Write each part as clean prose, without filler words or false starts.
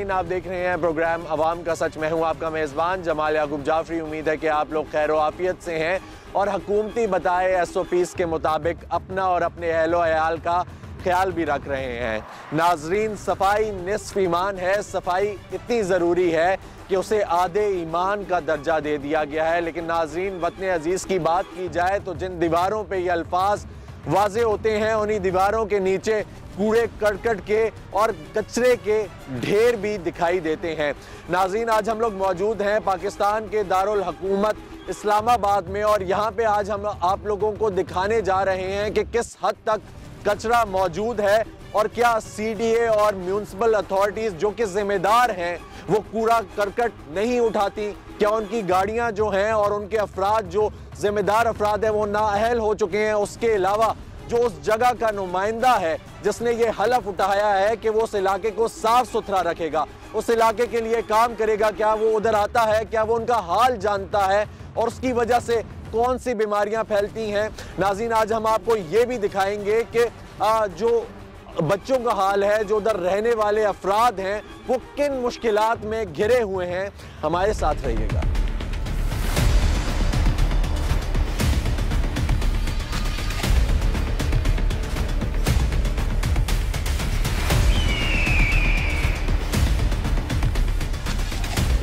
नाज़रीन, आप देख रहे हैं प्रोग्राम अवाम का सच। मैं हूं आपका मेज़बान जमाल याकूब जाफरी। उम्मीद है कि आप लोग खैर आफियत से हैं और हुकूमती बताए SOPs के मुताबिक अपना और अपने अहलो अयाल का ख्याल भी रख रहे हैं। नाज़रीन, सफाई निस्फ ईमान है। सफाई इतनी ज़रूरी है कि उसे आधे ईमान का दर्जा दे दिया गया है। लेकिन नाज़रीन, वतन अजीज़ की बात की जाए तो जिन दीवारों पे ये अल्फाज वाज़े होते हैं, उन्हीं दीवारों के नीचे कूड़े करकट के और कचरे के ढेर भी दिखाई देते हैं। नाज़रीन, आज हम लोग मौजूद हैं पाकिस्तान के दारुल हुकूमत इस्लामाबाद में और यहाँ पे आज हम आप लोगों को दिखाने जा रहे हैं कि किस हद तक कचरा मौजूद है और क्या CDA और म्यूनिसिपल अथॉरिटीज़ जो कि ज़िम्मेदार हैं वो कूड़ा करकट नहीं उठाती। क्या उनकी गाड़ियां जो हैं और उनके अफराद जो ज़िम्मेदार अफराद हैं वो नाअहल हो चुके हैं। उसके अलावा जो उस जगह का नुमाइंदा है जिसने ये हलफ उठाया है कि वो उस इलाके को साफ सुथरा रखेगा, उस इलाके के लिए काम करेगा, क्या वो उधर आता है? क्या वो उनका हाल जानता है और उसकी वजह से कौन सी बीमारियां फैलती हैं? नाज़रीन, आज हम आपको ये भी दिखाएंगे कि जो बच्चों का हाल है, जो उधर रहने वाले अफराद हैं, वो किन मुश्किलात में घिरे हुए हैं। हमारे साथ रहिएगा।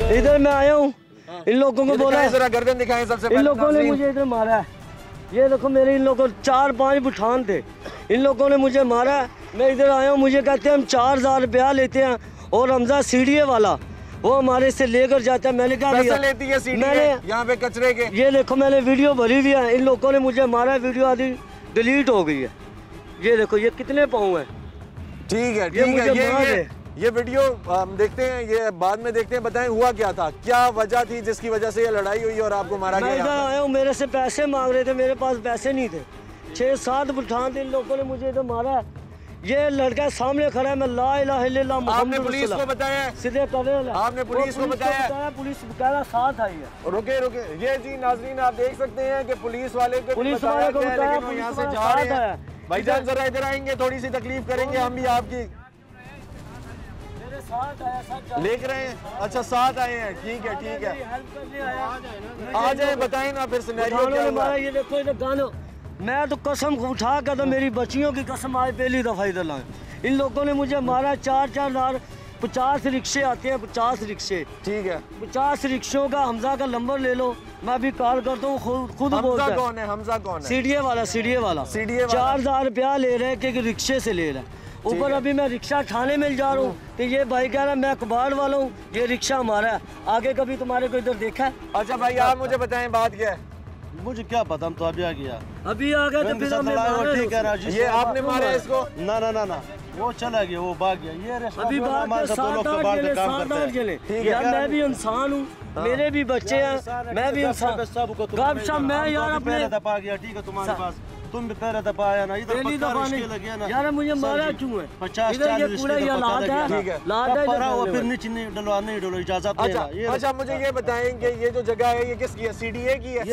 इधर मैं आया हूँ, इन लोगों को बोला जरा गर्दन दिखाएं सबसे पहले। इन लोगों ने मुझे इधर मारा है। ये देखो, मेरे इन लोगों 4-5 बुठान थे, इन लोगों ने मुझे मारा है। मैं इधर आया हूँ, मुझे कहते हैं हम 4000 रुपया लेते हैं और हमजा CDA वाला वो हमारे से लेकर जाता है। मैंने क्या पैसे लेती है CDA यहाँ पे कचरे के? ये देखो, मैंने वीडियो भरी हुई है। इन लोगों ने मुझे मारा है, वीडियो आधी डिलीट हो गई है। ये देखो, ये कितने पाँव है। ठीक है, ठीक है। ये वीडियो हम देखते हैं, ये बाद में देखते हैं। बताएं हुआ क्या था, क्या वजह थी जिसकी वजह से ये लड़ाई हुई और आपको मारा गया? मैं इधर आया हूँ, मेरे से पैसे मांग रहे थे, मेरे पास पैसे नहीं थे। 6-7 बुठान थे, इन लोगों ने मुझे इधर मारा है। ये लड़का सामने खड़ा है, मैं ला इलाहा इल्लल्लाह मुहम्मद आपने पुलिस को बताया? सीधे कर आपने पुलिस को बताया? पुलिस बकायदा साथ आई है। रुके। ये जी नाज़रीन, आप देख सकते हैं कि पुलिस वाले को बताया, लेकिन वो यहाँ से जा रहे हैं। भाईजान जरा इधर आएंगे, थोड़ी सी तकलीफ करेंगे हम भी आपकी। लेकर रहे हैं? अच्छा, साथ आए हैं। ठीक है, आ जाए, बताएं ना फिर सिनेरियो क्या हुआ? ये देखो, इधर गाना, मैं तो कसम उठा कर, तो मेरी बच्चियों की कसम आज पहली दफा इधर लाए। इन लोगों ने मुझे मारा। 4-4 50 रिक्शे आते हैं, 50 रिक्शे। ठीक है, 50 रिक्शों का हमजा का नंबर ले लो, मैं भी कॉल करता हूँ। खुद बोलता है। कौन है हमजा? कौन है? CDA वाला 4000 रुपया ले रहे हैं कि रिक्शे से ले रहे हैं। ऊपर अभी मैं रिक्शा ठाणे में जा रहा हूँ तो ये भाई कह रहा है मैं कबाड़ वाला हूँ, ये रिक्शा हमारा है। आगे कभी तुम्हारे को इधर देखा है? अच्छा भाई, आप मुझे बताएं बात क्या है? मुझे क्या पता, हम तो अभी आ गया। अभी आ गया तो फिर हमने ठीक है। ये आपने मारा इसको? ना, वो चला गया, वो भाग गया। ये अभी बात 7-8 जले। मैं भी इंसान हूँ, मेरे भी बच्चे हैं, मैं भी इंसान। मैं यार अपने दफा गया। ठीक है, तुम्हारे पास तुम भी पहले दफा आया ना, इधर पहली दफा नहीं ना यार, मुझे मारा क्यों है? 50-40 फिर नीचे नहीं डलो इजाजत। अच्छा, मुझे ये बताएं कि ये जो जगह है ये किसकी है? CDA की है?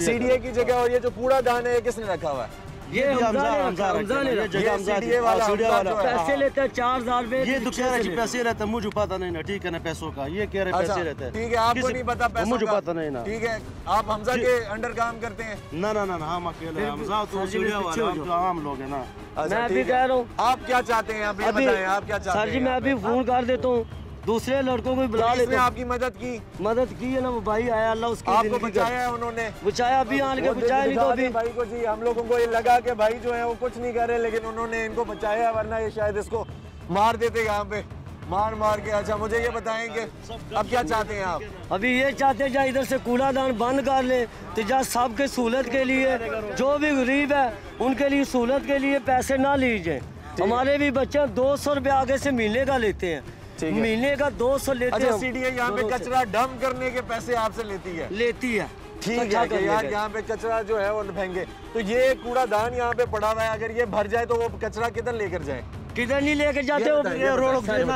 CDA की जगह। और ये जो कूड़ादान है ये किसने रखा हुआ है? ये हमजा ने CDA वाला पैसे लेते हैं 4000 रुपए। ये तो कह रहे पैसे रहते, मुझे पता नहीं ना। ठीक है ना, पैसों का ये कह रहे पैसे रहते हैं। ठीक है, आपको नहीं पता पैसों का? मुझे पता नहीं ना। ठीक है, आप हमजा के अंडर काम करते हैं? ना, हम अकेले। हमजा तो सीढ़िया वाला, हम तो आम लोग हैं ना। मैं भी कह रहा हूँ, आप क्या चाहते हैं अभी बताएं, आप क्या चाहते हैं? सर जी, मैं अभी फोन कर देता हूँ, दूसरे लड़कों को बुला लेते हैं। आपकी मदद की है ना, वो भाई आया, अल्लाह उसकी आपको बचाया है। उन्होंने बचाया, अभी आने के बचाया नहीं तो अभी भाई को जी, हम लोगों को ये लगा कि भाई जो है वो कुछ नहीं कर रहे, लेकिन उन्होंने इनको बचाया, वरना ये शायद इसको मार देते यहाँ पे मार के। अच्छा, मुझे ये बताएं कि अब क्या चाहते हैं आप? अभी ये चाहते हैं जा इधर से कूड़ादान बंद कर ले, तो जा सबके सहूलत के लिए, जो भी गरीब है उनके लिए सहूलत के लिए पैसे ना लीजिए। हमारे भी बच्चे 200 रुपये आगे से महीने का लेते हैं, महीने का 200 लेते हैं। CDA यहाँ पे कचरा डंप करने के पैसे आपसे लेती है? ठीक है कि यार यहाँ पे कचरा जो है वो फेंके, तो ये कूड़ादान यहाँ पे पड़ा हुआ है, अगर ये भर जाए तो वो कचरा किधर लेकर जाए? किधर नहीं लेकर जाते हो?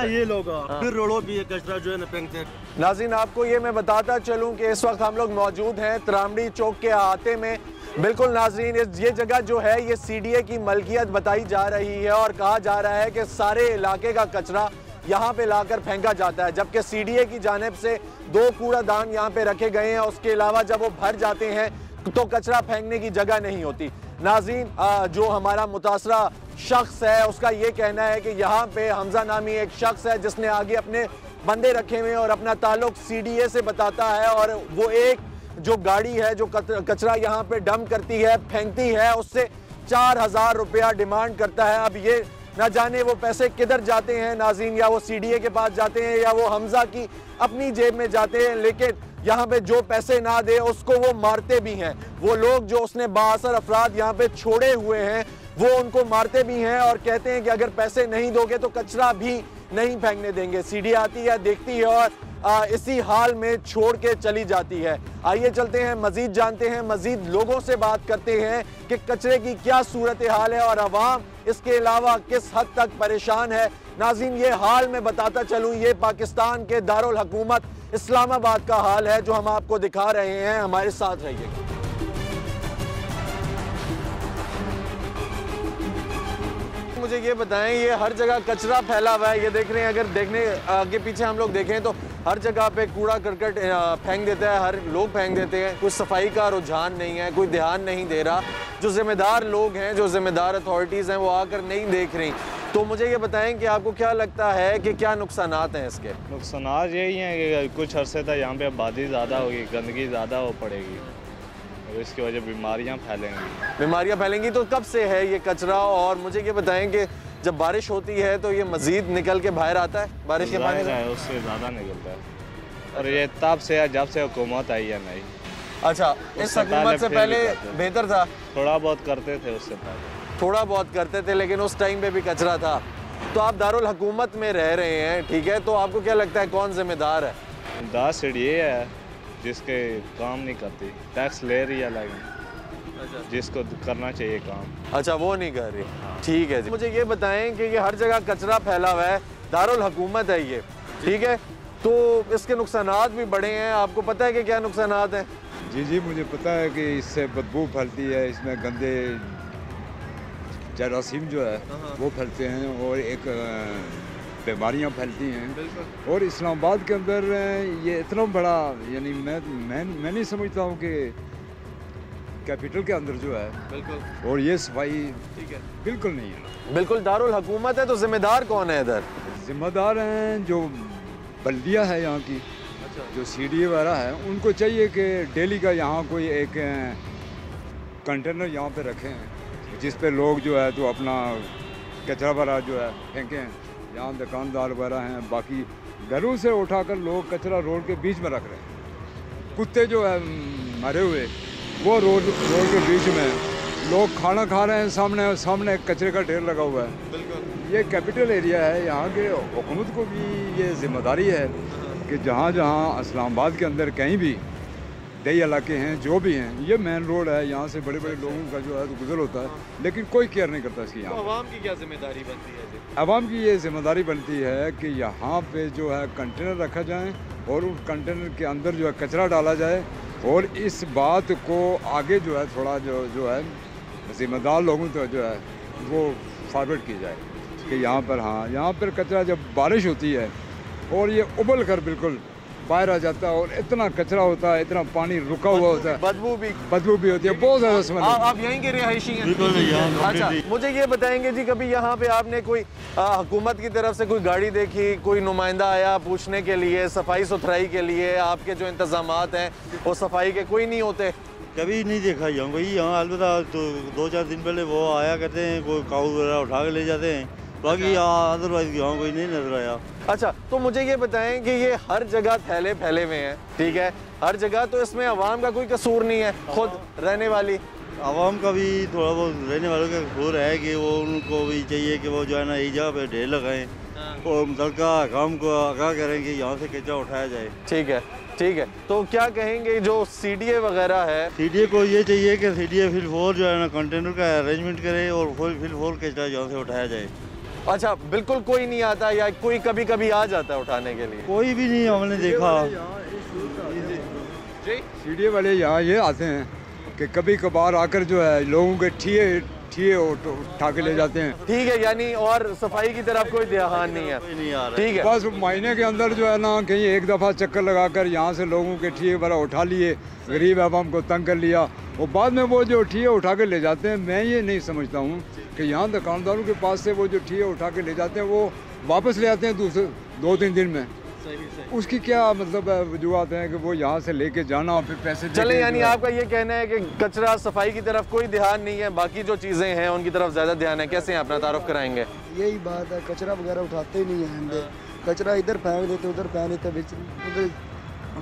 ये लोग फिर रोडों पे कचरा जो है ना फेंकते हैं। नाज़रीन, आपको ये मैं बताता चलूँ कि इस वक्त हम लोग मौजूद हैं त्रामड़ी चौक के अहाते में। बिल्कुल नाज़रीन, ये जगह जो है ये CDA की मलकियत बताई जा रही है और कहा जा रहा है कि सारे इलाके का कचरा यहाँ पे लाकर फेंका जाता है, जबकि सीडीए की जानिब से 2 कूड़ादान यहाँ पे रखे गए हैं। उसके अलावा जब वो भर जाते हैं तो कचरा फेंकने की जगह नहीं होती। नाज़रीन, जो हमारा मुतासरा शख्स है उसका ये कहना है कि यहाँ पे हमजा नामी एक शख्स है जिसने आगे अपने बंदे रखे हुए हैं और अपना ताल्लुक सीडीए से बताता है, और वो एक जो गाड़ी है जो कचरा यहाँ पे डंप करती है, फेंकती है, उससे 4000 रुपया डिमांड करता है। अब ये ना जाने वो पैसे किधर जाते हैं नाज़रीन, या वो सीडीए के पास जाते हैं या वो हमजा की अपनी जेब में जाते हैं, लेकिन यहाँ पे जो पैसे ना दे उसको वो मारते भी हैं। वो लोग जो उसने बाअसर अफराद यहाँ पे छोड़े हुए हैं वो उनको मारते भी हैं और कहते हैं कि अगर पैसे नहीं दोगे तो कचरा भी नहीं फेंकने देंगे। सीडी आती है, देखती है और इसी हाल में छोड़ के चली जाती है। आइए चलते हैं, मजीद जानते हैं, मजीद लोगों से बात करते हैं कि कचरे की क्या सूरत हाल है और अवाम इसके अलावा किस हद तक परेशान है। नाज़रीन, ये हाल मैं बताता चलूँ, ये पाकिस्तान के दारुल हुकूमत इस्लामाबाद का हाल है जो हम आपको दिखा रहे हैं। हमारे साथ रहिए। मुझे ये बताएं, ये हर जगह कचरा फैला हुआ है, ये देख रहे हैं, अगर देखने आगे पीछे हम लोग देखें तो हर जगह पे कूड़ा करकट फेंक देता है, हर लोग फेंक देते हैं, कोई सफाई का रुझान नहीं है, कोई ध्यान नहीं दे रहा। जो जिम्मेदार लोग हैं, जो जिम्मेदार अथॉरिटीज़ हैं वो आकर नहीं देख रही। तो मुझे ये बताएं कि आपको क्या लगता है कि क्या नुकसानात हैं इसके? नुकसानात यही हैं कि कुछ अरसे तक यहाँ पे आबादी ज़्यादा होगी, गंदगी ज़्यादा हो पड़ेगी और इसकी वजह बीमारियाँ फैलेंगी। बीमारियाँ फैलेंगी। तो कब से है ये कचरा? और मुझे ये बताएं कि जब बारिश होती है तो ये मज़ीद निकल के बाहर आता है बारिश के पानी से? उससे ज़्यादा निकलता है। और ये तब से है जब से हुकूमत आई है नई। अच्छा, इस हुकूमत से पहले बेहतर था? थोड़ा बहुत करते थे उससे पहले, थोड़ा बहुत करते थे, लेकिन उस टाइम पे भी कचरा था। तो आप दारुल हुकूमत में रह रहे हैं, ठीक है, तो आपको क्या लगता है कौन जिम्मेदार है? ये है जिसके काम नहीं करती, टैक्स ले रही है लेकिन जिसको करना चाहिए काम, अच्छा, वो नहीं कर रही। ठीक है जी। मुझे ये बताएं कि ये हर जगह कचरा फैला हुआ है, दारुल हुकूमत है ये, ठीक है, तो इसके नुकसानात भी बड़े हैं। आपको पता है कि क्या नुकसानात हैं? जी जी, मुझे पता है कि इससे बदबू फैलती है, इसमें गंदे जरासीम जो है वो फैलते हैं और एक बीमारियाँ फैलती हैं। और इस्लामाबाद के अंदर ये इतना बड़ा, यानी मैं नहीं समझता हूँ कि कैपिटल के अंदर जो है बिल्कुल, और ये सफाई ठीक है बिल्कुल नहीं है। बिल्कुल दारुल हुकूमत है, तो जिम्मेदार कौन है इधर? जिम्मेदार हैं जो बल्दिया है यहाँ की, जो सीडीए वगैरह है, उनको चाहिए कि डेली का यहाँ कोई एक कंटेनर यहाँ पे रखें जिस पे लोग जो है तो अपना कचरा वगैरह जो है फेंकें। यहाँ दुकानदार वगैरह हैं, बाकी घरों से उठाकर लोग कचरा रोड के बीच में रख रहे हैं। कुत्ते जो है मरे हुए वो रोड के बीच में, लोग खाना खा रहे हैं, सामने कचरे का ढेर लगा हुआ है। बिल्कुल, ये कैपिटल एरिया है, यहाँ के हुकूमत को भी ये जिम्मेदारी है कि जहाँ जहाँ इस्लामाबाद के अंदर कहीं भी दही इलाके हैं, जो भी हैं, ये मेन रोड है, यहाँ से बड़े बड़े लोगों का जो है तो गुजर होता है, लेकिन कोई केयर नहीं करता इसकी। यहाँ आवाम की क्या जिम्मेदारी बनती है? आवाम की ये जिम्मेदारी बनती है कि यहाँ पे जो है कंटेनर रखा जाए और उस कंटेनर के अंदर जो है कचरा डाला जाए, और इस बात को आगे जो है थोड़ा जो है जिम्मेदार लोगों तो जो है वो फॉरवर्ड की जाए कि यहाँ पर, हाँ, यहाँ पर कचरा जब बारिश होती है और ये उबल कर बिल्कुल बाहर आ जाता है और इतना कचरा होता है, इतना पानी रुका हुआ होता है, बदबू भी होती है, बहुत ज़्यादा स्मेल। आप यहीं के रिहायशी हैं? अच्छा, मुझे ये बताएंगे जी, कभी यहाँ पे आपने कोई हुकूमत की तरफ से कोई गाड़ी देखी, कोई नुमाइंदा आया पूछने के लिए, सफाई सुथराई के लिए? आपके जो इंतजामात हैं वो सफाई के कोई नहीं होते? कभी नहीं देखा यहाँ कोई। यहाँ अलबत्ता तो 2-4 दिन पहले वो आया करते हैं, कोई काऊ वगैरह उठा के ले जाते हैं, बाकी अदरवाइज यहाँ कोई नहीं नजर आया। अच्छा, तो मुझे ये बताएं कि ये हर जगह थैले फैले हुए हैं, ठीक है, हर जगह, तो इसमें आवाम का कोई कसूर नहीं है? खुद रहने वाली आवाम का भी थोड़ा बहुत, रहने वालों का कसूर है कि वो उनको भी चाहिए कि वो जो है ना एक जगह पे ढेर लगाएं और मुतल्लिका काम को आगाह करें कि यहाँ से कचरा उठाया जाए। ठीक है, तो क्या कहेंगे जो सीडीए वगैरह है? सीडीए को ये चाहिए कि सीडीए फिल-फोर जो है ना कंटेनर का अरेंजमेंट करे और फिल-फोर कचरा यहाँ से उठाया जाए। अच्छा, बिल्कुल कोई नहीं आता या कोई कभी कभी आ जाता है उठाने के लिए? कोई भी नहीं हमने देखा। सीडीए वाले यहाँ ये आते हैं कि कभी कभार आकर जो है लोगों के ठिए उठा के ले जाते हैं। ठीक है, यानी और सफाई की तरफ कोई ध्यान नहीं है। नहीं आ रहा। ठीक है, बस महीने के अंदर जो है ना कहीं एक दफ़ा चक्कर लगाकर यहाँ से लोगों के ठिए वगैरह उठा लिए, गरीब आवाम को तंग कर लिया, और बाद में वो जो ठिए उठा के ले जाते हैं, मैं ये नहीं समझता हूँ कि यहाँ दुकानदारों के पास से वो जो ठिए उठा के ले जाते हैं वो वापस ले आते हैं दूसरे 2-3 दिन में। उसकी क्या मतलब वजूहत है कि वो यहाँ से लेके जाना और फिर पैसे चले, यानी आपका ये कहना है कि कचरा सफाई की तरफ कोई ध्यान नहीं है, बाकी जो चीज़ें हैं उनकी तरफ ज़्यादा ध्यान है। कैसे हैं, अपना तारुफ कराएंगे? यही बात है, कचरा वगैरह उठाते ही नहीं है हमने, कचरा इधर फेंक देते उधर फेंक देते, बीच उधर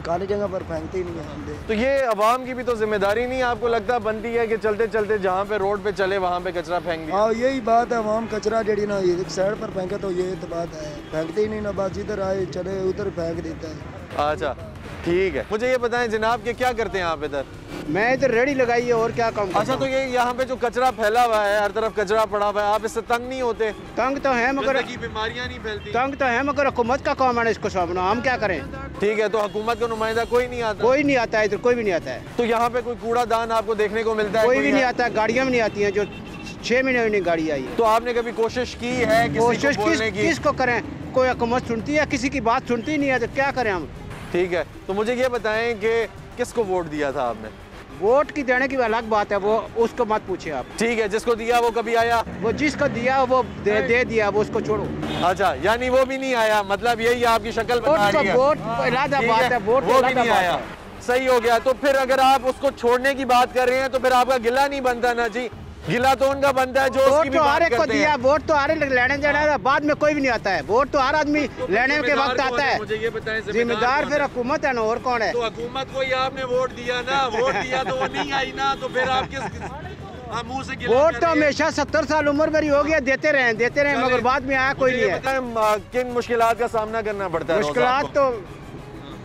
काली जगह पर फेंकते ही नहीं है हमने। तो ये अवाम की भी तो जिम्मेदारी नहीं आपको लगता बनती है कि चलते चलते जहाँ पे रोड पे चले वहाँ पे कचरा फेंक दिया? हाँ यही बात है, अवाम कचरा जड़ी ना एक साइड पर फेंके तो ये तो बात है, फेंकते ही नहीं ना, बस इधर आए चले उधर फेंक देता है। अच्छा ठीक है, मुझे ये बताएं जनाब कि क्या करते हैं आप इधर? मैं इधर रेडी लगाई है और क्या काम। अच्छा, तो ये यहाँ पे जो कचरा फैला हुआ है, हर तरफ कचरा पड़ा हुआ है, आप इससे तंग नहीं होते? तंग तो है मगर बीमारियाँ नहीं फैलती? तंग तो है मगर हुकूमत का काम है इसको सामना, हम क्या करें। ठीक है, तो हुकूमत का नुमाइंदा कोई नहीं आता? कोई नहीं आता है इधर, कोई भी नहीं आता है। तो यहाँ पे कोई कूड़ादान आपको देखने को मिलता है? कोई भी नहीं आता है, गाड़ियाँ भी नहीं आती हैं, जो 6 महीने नहीं गाड़ी आई है। तो आपने कभी कोशिश की है कोशिश किसको करें, कोई हुकूमत सुनती है, किसी की बात सुनती ही नहीं है, तो क्या करें हम। ठीक है, तो मुझे ये बताएं कि किसको वोट दिया था आपने? वोट की देने की अलग बात है, वो उसको मत पूछे आप। ठीक है, जिसको दिया वो कभी आया? वो जिसको दिया वो दे दिया, वो उसको छोड़ो। अच्छा, यानी वो भी नहीं आया, मतलब यही आपकी शक्ल बता रही है। वोट अलग बात है, वोट वो भी नहीं आया, सही हो गया। तो फिर अगर आप उसको छोड़ने की बात कर रहे हैं तो फिर आपका गिला नहीं बनता ना जी? गिला तो उनका बनता है जो उसकी भी बात करते हैं। दिया वोट तो आ रहे लेने देना है, बाद में कोई भी नहीं आता है, वोट तो हर आदमी लेने के वक्त आता है। मुझे ये बताएं, जिम्मेदार फिर हुकूमत है ना, और कौन है? तो हुकूमत को ही आपने वोट दिया ना, वोट दिया तो वो नहीं आई ना, तो फिर आप किस मुंह से गिला? वोट तो हमेशा 70 साल उम्र मेरी हो गया, देते रहे मगर बाद में आया कोई नहीं है। किन मुश्किलात का सामना करना पड़ता है? मुश्किलात तो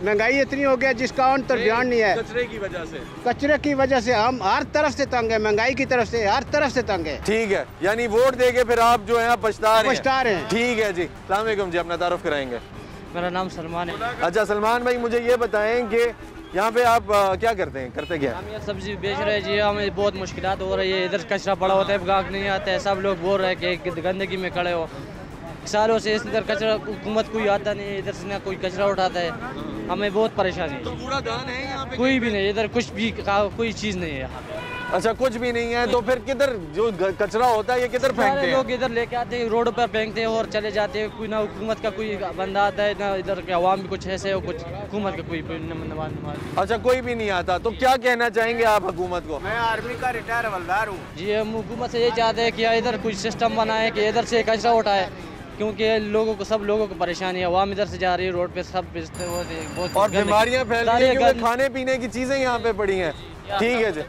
महंगाई इतनी हो गया जिसका उन तो ध्यान नहीं है। कचरे की वजह से? कचरे की वजह से हम हर तरफ से तंग है, महंगाई की तरफ से हर तरफ से तंग है। ठीक है, यानी वोट देके फिर आप जो है पछता रहे हैं। ठीक है जी, अस्सलाम वालेकुम जी, अपना तारुफ कराएंगे? मेरा नाम सलमान है। अच्छा सलमान भाई, मुझे ये बताएं कि यहाँ पे आप क्या करते हैं, करते क्या? हम ये सब्जी बेच रहे हैं जी, हमें बहुत मुश्किलात हो रही है, इधर कचरा पड़ा होता है, गाहक नहीं आता है, सब लोग बोल रहे हैं कि गंदगी में खड़े हो। सालों से इधर कचरा हुकूमत कोई आता नहीं है, इधर से ना कोई कचरा उठाता है, हमें बहुत परेशानी है। तो कूड़ादान है यहाँ पे? कोई भी नहीं, इधर कुछ भी कोई चीज़ नहीं है यहाँ पे। अच्छा, कुछ भी नहीं है, तो फिर किधर जो कचरा होता है ये किधर फेंकते हैं? लोग इधर लेके आते हैं, रोड पर फेंकते हैं और चले जाते हैं। कोई ना हुकूमत का कोई बंदा आता है ना, इधर के अवाम भी कुछ ऐसे हो, कुछ हुकूमत का कोई। अच्छा, कोई भी नहीं आता, तो क्या कहना चाहेंगे आप हुकूमत को? मैं आर्मी का रिटायर हवलदार हूँ जी, हम हुकूमत से ये चाहते हैं कि इधर कुछ सिस्टम बनाए कि इधर से कचरा उठाए, क्योंकि लोगों को, सब लोगों को परेशानी है। अवाम इधर से जा रही है, रोड पे सब बेचते बहुत, और बीमारियां फैल रही हैं क्योंकि खाने पीने की चीज़ें यहाँ पे पड़ी हैं। ठीक है जी,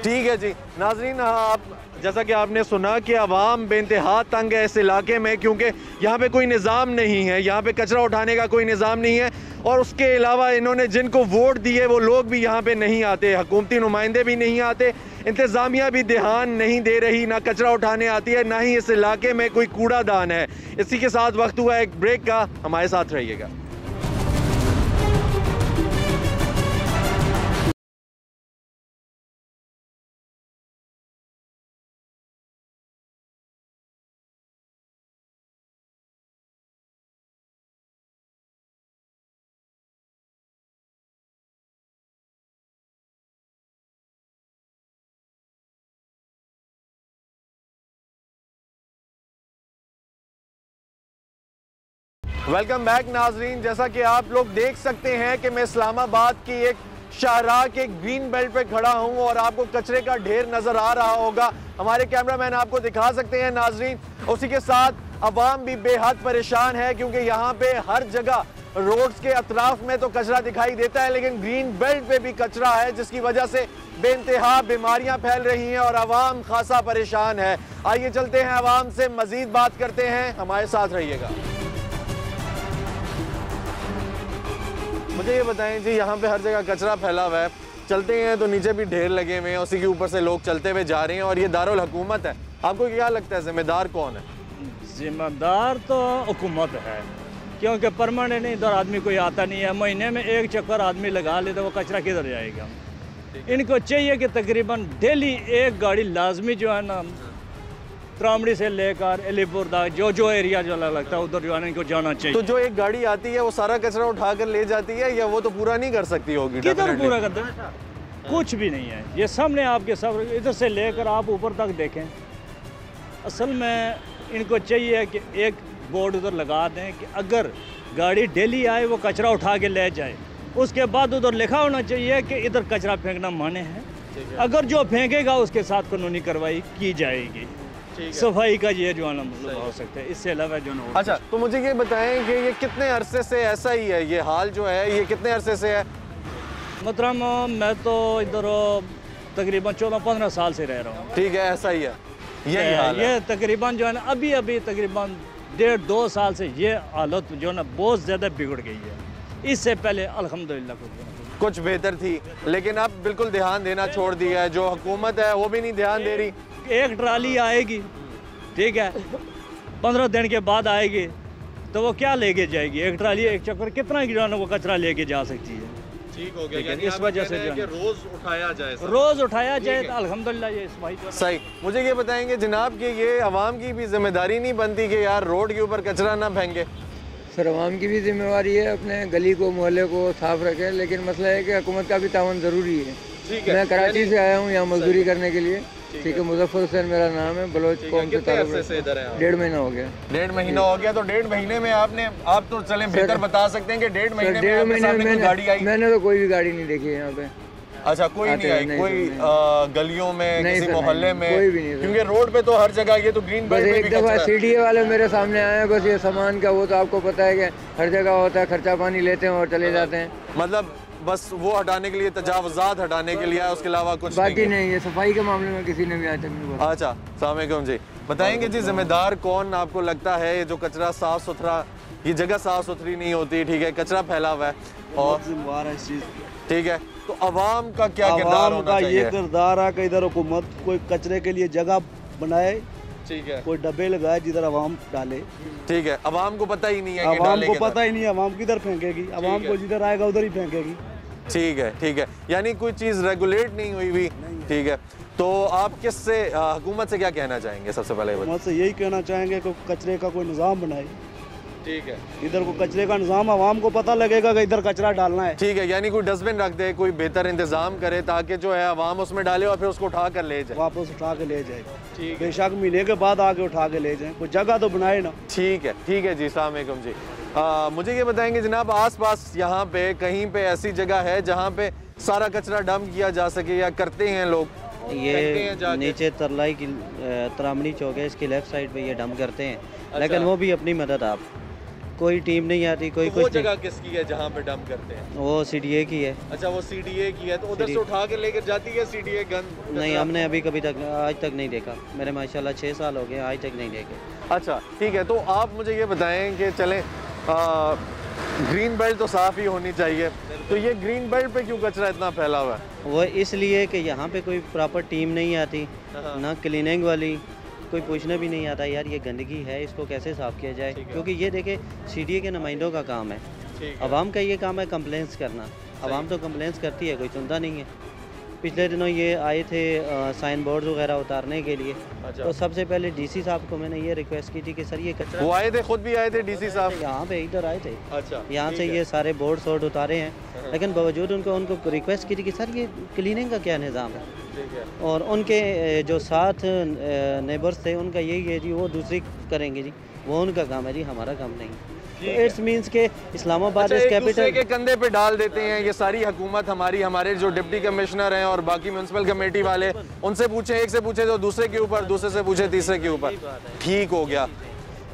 ठीक है जी। नाजरीन, आप जैसा कि आपने सुना कि अवाम बेइंतहा तंग है इस इलाके में, क्योंकि यहाँ पे कोई निज़ाम नहीं है, यहाँ पे कचरा उठाने का कोई निज़ाम नहीं है, और उसके अलावा इन्होंने जिनको वोट दिए वो लोग भी यहाँ पे नहीं आते, हुकूमती नुमाइंदे भी नहीं आते, इंतज़ामिया भी ध्यान नहीं दे रही, ना कचरा उठाने आती है, ना ही इस इलाके में कोई कूड़ादान है। इसी के साथ वक्त हुआ एक ब्रेक का, हमारे साथ रहिएगा। वेलकम बैक नाजरीन, जैसा कि आप लोग देख सकते हैं कि मैं इस्लामाबाद की एक शाहराह के ग्रीन बेल्ट पे खड़ा हूं और आपको कचरे का ढेर नज़र आ रहा होगा। हमारे कैमरामैन आपको दिखा सकते हैं नाजरीन। उसी के साथ अवाम भी बेहद परेशान है, क्योंकि यहाँ पे हर जगह रोड्स के अतराफ में तो कचरा दिखाई देता है, लेकिन ग्रीन बेल्ट पे भी कचरा है, जिसकी वजह से बेइंतहा बीमारियां फैल रही हैं और अवाम खासा परेशान है। आइए चलते हैं, अवाम से मजीद बात करते हैं, हमारे साथ रहिएगा। मुझे ये बताएं जी, यहाँ पे हर जगह कचरा फैला हुआ है, चलते हैं तो नीचे भी ढेर लगे हुए हैं, उसी के ऊपर से लोग चलते हुए जा रहे हैं, और ये दारुल हुकूमत है। आपको क्या लगता है जिम्मेदार कौन है? जिम्मेदार तो हुकूमत है, क्योंकि परमानेंट इधर आदमी कोई आता नहीं है, महीने में एक चक्कर आदमी लगा ले तो वो कचरा किधर जाएगा। इनको चाहिए कि तकरीबन डेली एक गाड़ी लाजमी जो है ना त्रामड़ी से लेकर अलीपुर तक जो एरिया जो लगता है उधर जो है ना इनको जाना चाहिए। तो जो एक गाड़ी आती है वो सारा कचरा उठा कर ले जाती है या वो तो पूरा नहीं कर सकती होगी? किधर पूरा करते हैं? कुछ भी नहीं है, ये सामने आपके सब इधर से लेकर आप ऊपर तक देखें। असल में इनको चाहिए कि एक बोर्ड उधर लगा दें कि अगर गाड़ी डेली आए वो कचरा उठा के ले जाए, उसके बाद उधर लिखा होना चाहिए कि इधर कचरा फेंकना माने है, अगर जो फेंकेगा उसके साथ कानूनी कार्रवाई की जाएगी। सफाई का ये जो है ना मतलब हो सकता है, इससे अलावा जो ना। अच्छा, तो मुझे ये बताएं कि ये कितने अरसे से ऐसा ही है, ये हाल जो है ये कितने अरसे से है? मतलब मैं तो इधर तकरीबन 14-15 साल से रह रहा हूँ। ठीक है, ऐसा ही है, यही हाल है। ये तकरीबन जो है ना अभी तकरीबन 1.5-2 साल से ये हालत जो है ना बहुत ज़्यादा बिगड़ गई है। इससे पहले अल्हम्दुलिल्लाह कुछ बेहतर थी, लेकिन अब बिल्कुल ध्यान देना छोड़ दिया है। जो हुकूमत है वो भी नहीं ध्यान दे रही। एक ट्राली आएगी, ठीक है, 15 दिन के बाद आएगी तो वो क्या लेके जाएगी? एक ट्राली एक चक्कर कितना जो है ना वो कचरा लेके जा सकती है। ठीक हो गया, यानी इस वजह से जो रोज उठाया जाए, रोज उठाया जाए तो अल्हम्दुलिल्लाह ये सफाई सही। मुझे ये बताएंगे जनाब कि ये आवाम की भी जिम्मेदारी नहीं बनती कि यार रोड के ऊपर कचरा ना फेंके? सर, आवाम की भी जिम्मेवारी है अपने गली को मोहल्ले को साफ रखें, लेकिन मसला है कि हुकूमत का भी तावन ज़रूरी है। मैं कराची से आया हूँ यहाँ मजदूरी करने के लिए, ठीक है। मुजफ्फर हुसैन मेरा नाम है, बलोच कौम से ताल्लुक है। 1.5 महीना हो गया। 1.5 महीना हो गया। तो 1.5 महीने में आपने, आप तो चले बेहतर बता सकते हैं कि 1.5 महीने में गाड़ी आई? मैंने तो कोई भी गाड़ी नहीं देखी यहाँ पे। अच्छा, कोई नहीं आई? कोई गलियों में, किसी मोहल्ले में? कोई भी नहीं, क्योंकि रोड पे तो हर जगह ये तो ग्रीन बेल्ट एक दफ़ा सीडीए वाले मेरे सामने आए, बस ये सामान का वो तो आपको पता है कि हर जगह होता है, खर्चा पानी लेते हैं और चले जाते हैं। मतलब बस वो हटाने के लिए, तजावुज़ात हटाने के लिए, उसके अलावा कुछ बाकी नहीं है। सफाई के मामले में किसी ने भी आज तक नहीं बोला। अच्छा, अस्सलाम वालेकुम जी। बताएंगे जी, जिम्मेदार कौन आपको लगता है? ये जो कचरा साफ सुथरा, ये जगह साफ सुथरी नहीं होती, ठीक है, कचरा फैला हुआ है और जिम्मेदार है इस चीज़, ठीक है। तो अवाम का क्या किरदार होना चाहिए? ये किरदार है कि इधर हुकूमत कोई कचरे के लिए जगह बनाए, ठीक है, कोई डब्बे लगाए जिधर आवाम डाले। ठीक है। आवाम को पता ही नहीं है, आवाम को पता ही नहीं है आवाम किधर फेंकेगी, आवाम को जिधर आएगा उधर ही फेंकेगी। ठीक है, ठीक है। यानी कोई चीज़ रेगुलेट नहीं हुई भी, ठीक है। तो आप किससे, हुकूमत से क्या कहना चाहेंगे? सबसे पहले हुकूमत से यही कहना चाहेंगे कि कचरे का कोई निज़ाम बनाए, ठीक है। इधर को कचरे का निज़ाम, आवाम को पता लगेगा कि इधर कचरा डालना है, ठीक है। यानी कोई डस्टबिन रख दे, कोई बेहतर इंतजाम करे ताकि जो है आवाम उसमें डाले और फिर उसको उठा कर ले जाए, वापस उठा के ले जाए। बेशक महीने के बाद आके उठा के ले जाए, कोई जगह तो बनाए ना। ठीक है, ठीक है जी। अस्सलाम वालेकुम जी। मुझे ये बताएंगे जनाब, आसपास यहाँ पे कहीं पे ऐसी जगह है जहाँ पे सारा कचरा डंप किया जा सके या करते हैं लोग? ये नीचे तरलाई की त्रामणी चौक है, इसकी लेफ्ट साइड पे ये डंप करते हैं। अच्छा। लेकिन वो भी अपनी मदद, आप कोई टीम नहीं आती, कोई तो वो जगह किसकी है जहाँ पे डंप करते हैं? वो सीडीए की है। अच्छा, वो सीडीए की है, तो उधर से उठा के लेकर जाती है सीडीए गन? नहीं, हमने अभी कभी तक आज तक नहीं देखा। मेरे माशाल्लाह 6 साल हो गए, आज तक नहीं देखे। अच्छा, ठीक है। तो आप मुझे ये बताएं कि चलें, ग्रीन बेल्ट तो साफ़ ही होनी चाहिए, तो ये ग्रीन बेल्ट पे क्यों कचरा इतना फैला हुआ है? वो इसलिए कि यहाँ पे कोई प्रॉपर टीम नहीं आती, ना क्लीनिंग वाली, कोई पूछना भी नहीं आता यार ये गंदगी है, इसको कैसे साफ़ किया जाए। क्योंकि ये देखे सीडीए के नुमाइंदों का काम है, आवाम का ये काम है कंप्लेंट्स करना। आवाम तो कंप्लेंट्स करती है, कोई सुनता नहीं है। पिछले दिनों ये आए थे साइन बोर्ड वगैरह उतारने के लिए। अच्छा। तो सबसे पहले डीसी साहब को मैंने ये रिक्वेस्ट की थी कि सर ये कचरा, वो आए थे, खुद भी आए थे डीसी साहब यहाँ पे, इधर आए थे। अच्छा, यहाँ से ये सारे बोर्ड सोर्ड उतारे हैं, लेकिन बावजूद उनको रिक्वेस्ट की थी कि सर ये क्लीनिंग का क्या निज़ाम है। और उनके जो साथ नेबर्स थे उनका यही है जी, वो दूसरी करेंगे जी, वो उनका काम है जी, हमारा काम नहीं। इट्स मींस के इस्लामाबाद इस कैपिटल के कंधे पे डाल देते हैं ये सारी हुकूमत हमारी। हमारे जो डिप्टी कमिश्नर हैं और बाकी म्यूनसिपल कमेटी वाले, उनसे पूछे, एक से पूछे तो दूसरे के ऊपर, दूसरे से पूछे तीसरे के ऊपर, ठीक हो गया।